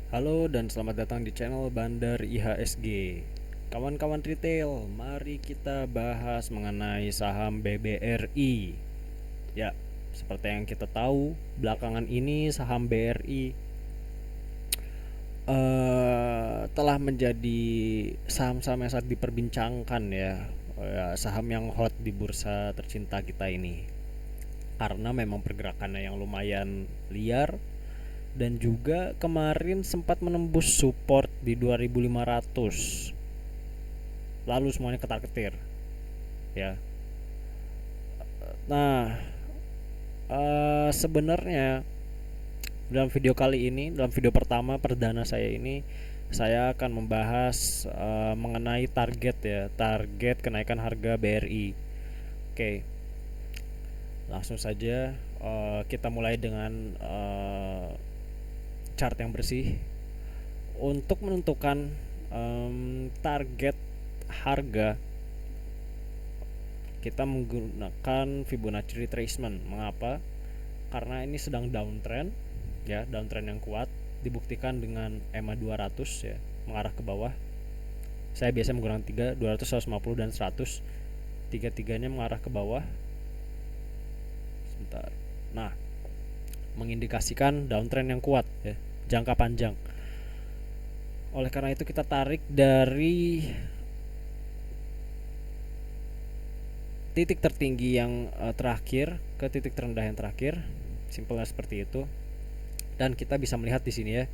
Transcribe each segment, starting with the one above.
Halo dan selamat datang di channel Bandar IHSG. Kawan-kawan retail, mari kita bahas mengenai saham BBRI. Ya, seperti yang kita tahu, belakangan ini saham BRI telah menjadi saham-saham yang sangat diperbincangkan ya. Saham yang hot di bursa tercinta kita ini. Karena memang pergerakannya yang lumayan liar dan juga kemarin sempat menembus support di 2500, lalu semuanya ketar-ketir ya. Nah, sebenarnya dalam video kali ini, dalam video pertama perdana saya ini, saya akan membahas mengenai target ya, target kenaikan harga BRI. Oke, langsung saja kita mulai dengan chart yang bersih. Untuk menentukan target harga, kita menggunakan Fibonacci retracement. Mengapa? Karena ini sedang downtrend ya, downtrend yang kuat, dibuktikan dengan EMA 200 ya, mengarah ke bawah. Saya biasa menggunakan 3, 200, 150 dan 100. Tiga-tiganya mengarah ke bawah. Sebentar. Nah, mengindikasikan downtrend yang kuat ya, jangka panjang. Oleh karena itu kita tarik dari titik tertinggi yang terakhir ke titik terendah yang terakhir. Simpelnya seperti itu. Dan kita bisa melihat di sini ya,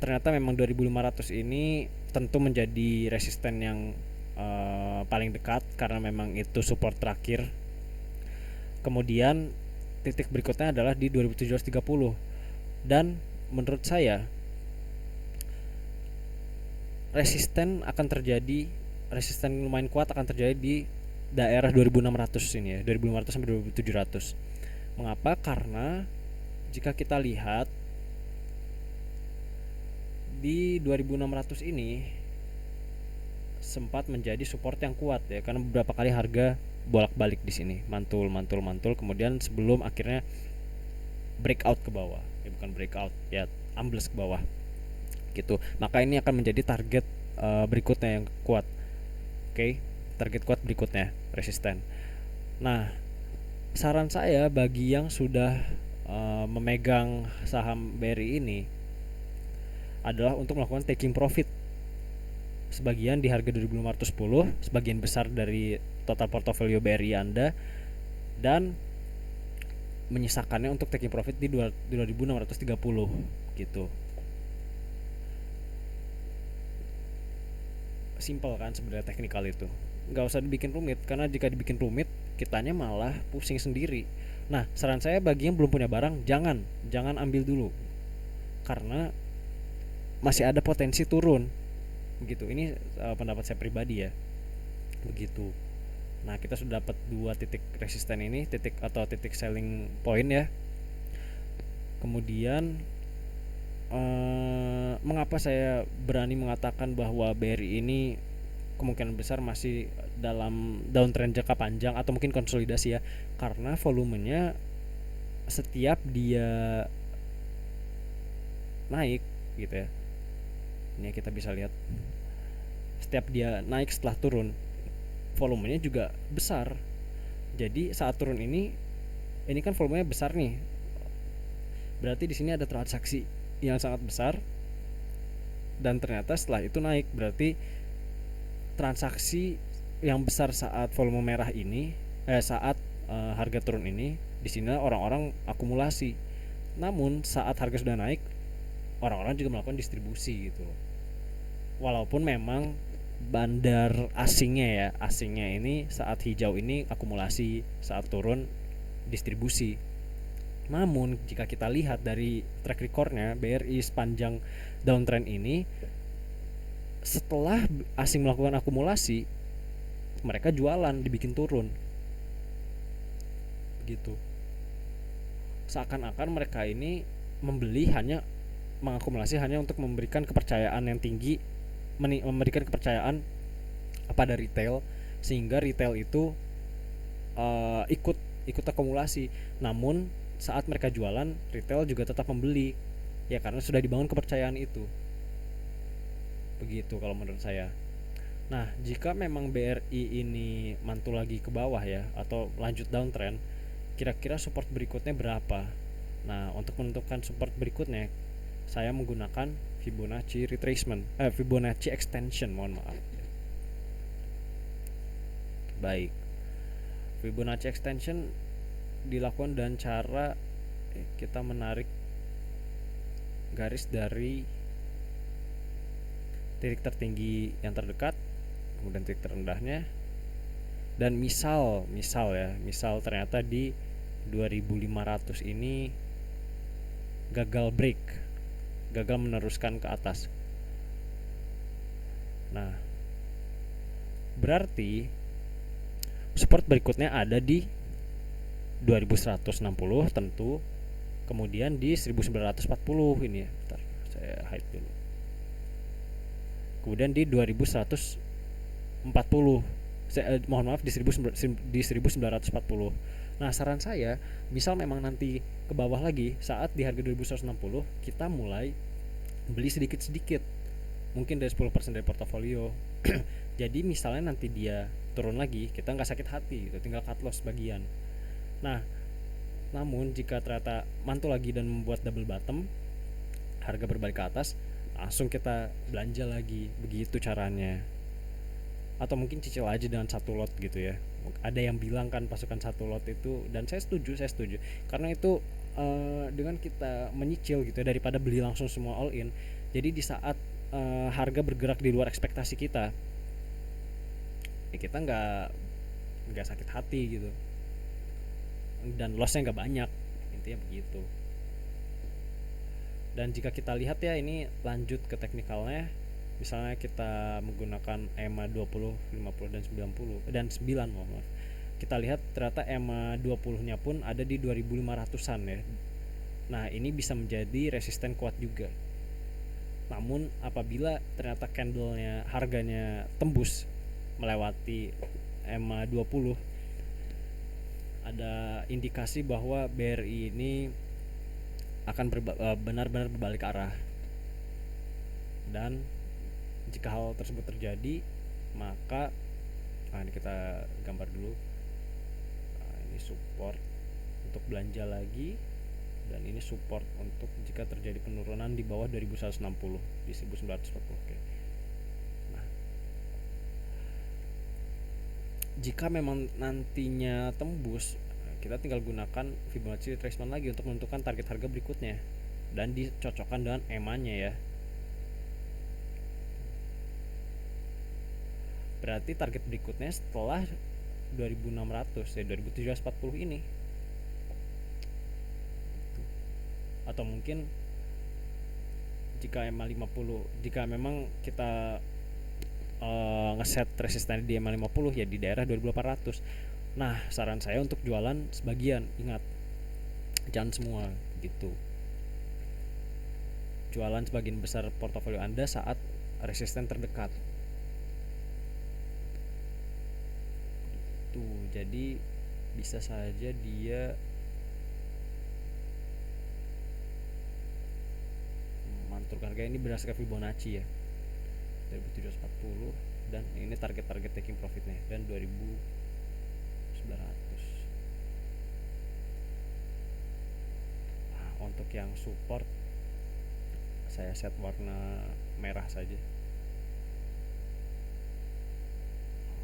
ternyata memang 2500 ini tentu menjadi resisten yang paling dekat karena memang itu support terakhir. Kemudian titik berikutnya adalah di 2730. Dan menurut saya resisten lumayan kuat akan terjadi di daerah 2600 ini ya, 2500 sampai 2700. Mengapa? Karena jika kita lihat di 2600 ini sempat menjadi support yang kuat ya, karena beberapa kali harga bolak-balik di sini, mantul, kemudian sebelum akhirnya breakout ke bawah. Ya bukan breakout, ya ambles ke bawah. Gitu. Maka ini akan menjadi target berikutnya yang kuat. Oke, target kuat berikutnya resisten. Nah, saran saya bagi yang sudah memegang saham BRI ini adalah untuk melakukan taking profit sebagian di harga 2510, sebagian besar dari total portofolio BRI Anda, dan menyisakannya untuk taking profit di 2630 gitu. Simple kan sebenarnya teknikal itu, nggak usah dibikin rumit, karena jika dibikin rumit kitanya malah pusing sendiri. Nah, saran saya bagi yang belum punya barang, jangan ambil dulu karena masih ada potensi turun begitu. Ini pendapat saya pribadi ya, begitu. Nah, kita sudah dapat dua titik resisten ini, titik atau titik selling point ya. Kemudian mengapa saya berani mengatakan bahwa BRI ini kemungkinan besar masih dalam downtrend jangka panjang atau mungkin konsolidasi ya, karena volumenya setiap dia naik gitu ya, ini kita bisa lihat setiap dia naik setelah turun volumenya juga besar. Jadi saat turun ini kan volumenya besar nih, berarti di sini ada transaksi yang sangat besar, dan ternyata setelah itu naik, berarti transaksi yang besar saat volume merah ini saat harga turun ini, di sini orang-orang akumulasi. Namun saat harga sudah naik, orang-orang juga melakukan distribusi gitu. Walaupun memang bandar asingnya ini saat hijau ini akumulasi, saat turun distribusi. Namun jika kita lihat dari track recordnya BRI sepanjang downtrend ini, setelah asing melakukan akumulasi, mereka jualan, dibikin turun gitu. Seakan-akan mereka ini mengakumulasi hanya untuk memberikan kepercayaan yang tinggi, memberikan kepercayaan pada retail, sehingga retail itu ikut akumulasi. Namun saat mereka jualan, retail juga tetap membeli Ya karena sudah dibangun kepercayaan itu. Begitu kalau menurut saya. Nah, jika memang BRI ini mantul lagi ke bawah ya, atau lanjut downtrend, kira-kira support berikutnya berapa? Nah, untuk menentukan support berikutnya, saya menggunakan Fibonacci retracement, Fibonacci extension, mohon maaf. Baik, Fibonacci extension dilakukan dengan cara kita menarik garis dari titik tertinggi yang terdekat, kemudian titik terendahnya, dan misal ternyata di 2500 ini gagal break, gagal meneruskan ke atas. Nah, berarti support berikutnya ada di 2160 tentu, kemudian di 1940 ini ya. Bentar, saya hide dulu. Kemudian di 2140. Mohon maaf, di 1940. Nah, saran saya, misal memang nanti ke bawah lagi saat di harga 2160, kita mulai beli sedikit-sedikit. Mungkin dari 10% dari portofolio. Jadi misalnya nanti dia turun lagi, kita nggak sakit hati gitu, tinggal cut loss bagian. Nah, namun jika ternyata mantul lagi dan membuat double bottom, harga berbalik ke atas, langsung kita belanja lagi. Begitu caranya. Atau mungkin cicil aja dengan satu lot gitu ya. Ada yang bilang kan pasukan satu lot itu, dan saya setuju karena itu dengan kita menyicil gitu ya, daripada beli langsung semua all in. Jadi di saat harga bergerak di luar ekspektasi kita, ya kita nggak sakit hati gitu, dan lossnya nggak banyak, intinya begitu. Dan jika kita lihat ya, ini lanjut ke teknikalnya, misalnya kita menggunakan EMA 20, 50 dan 90 dan 9, maaf. Kita lihat ternyata EMA 20-nya pun ada di 2500-an ya. Nah, ini bisa menjadi resisten kuat juga. Namun apabila ternyata candlenya harganya tembus melewati EMA 20, ada indikasi bahwa BRI ini akan benar-benar berbalik arah. Dan jika hal tersebut terjadi, maka ini kita gambar dulu. Ini support untuk belanja lagi, dan ini support untuk jika terjadi penurunan di bawah 2160 di 1940. Oke. Nah, jika memang nantinya tembus, kita tinggal gunakan Fibonacci retracement lagi untuk menentukan target harga berikutnya dan dicocokkan dengan EMA-nya ya. Berarti target berikutnya setelah 2600 ya 2740 ini. Atau mungkin jika EMA 50, jika memang kita ngeset resisten di EMA 50 ya di daerah 2800. Nah, saran saya untuk jualan sebagian, ingat, jangan semua gitu. Jualan sebagian besar portofolio Anda saat resisten terdekat. Tuh, jadi bisa saja dia manturkan harga ini berdasarkan Fibonacci ya, 2740, dan ini target taking profitnya, dan 2900. Nah, untuk yang support saya set warna merah saja.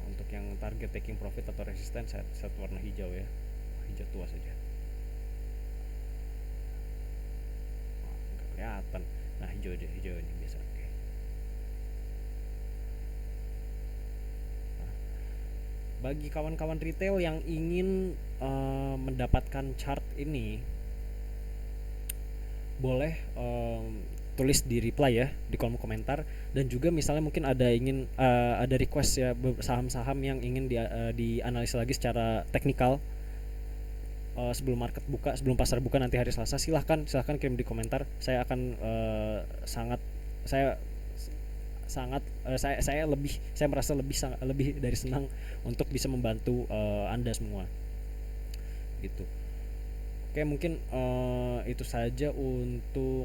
Untuk yang target taking profit atau resisten saya set warna hijau ya, hijau tua saja. Nggak kelihatan. Nah, hijau aja, hijau ini biasa. Oke. Nah, bagi kawan-kawan retail yang ingin mendapatkan chart ini, boleh tulis di reply ya, di kolom komentar. Dan juga misalnya mungkin ada request ya, saham-saham yang ingin dianalisa lagi secara teknikal sebelum market buka, sebelum pasar buka nanti hari Selasa. Silahkan kirim di komentar. Saya akan saya merasa lebih dari senang untuk bisa membantu Anda semua gitu. Oke, mungkin itu saja untuk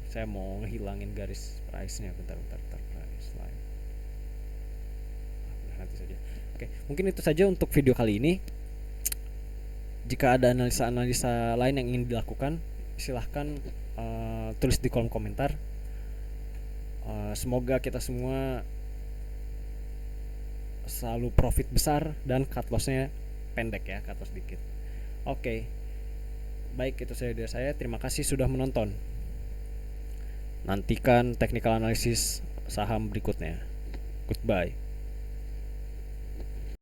saya mau ngehilangin garis price-nya. Bentar price line. Nanti saja. Oke, mungkin itu saja untuk video kali ini. Jika ada analisa-analisa lain yang ingin dilakukan, silahkan tulis di kolom komentar. Semoga kita semua selalu profit besar dan cut loss-nya pendek ya, cut loss dikit. Oke. Baik, itu saja dari saya. Terima kasih sudah menonton. Nantikan technical analysis saham berikutnya. Goodbye.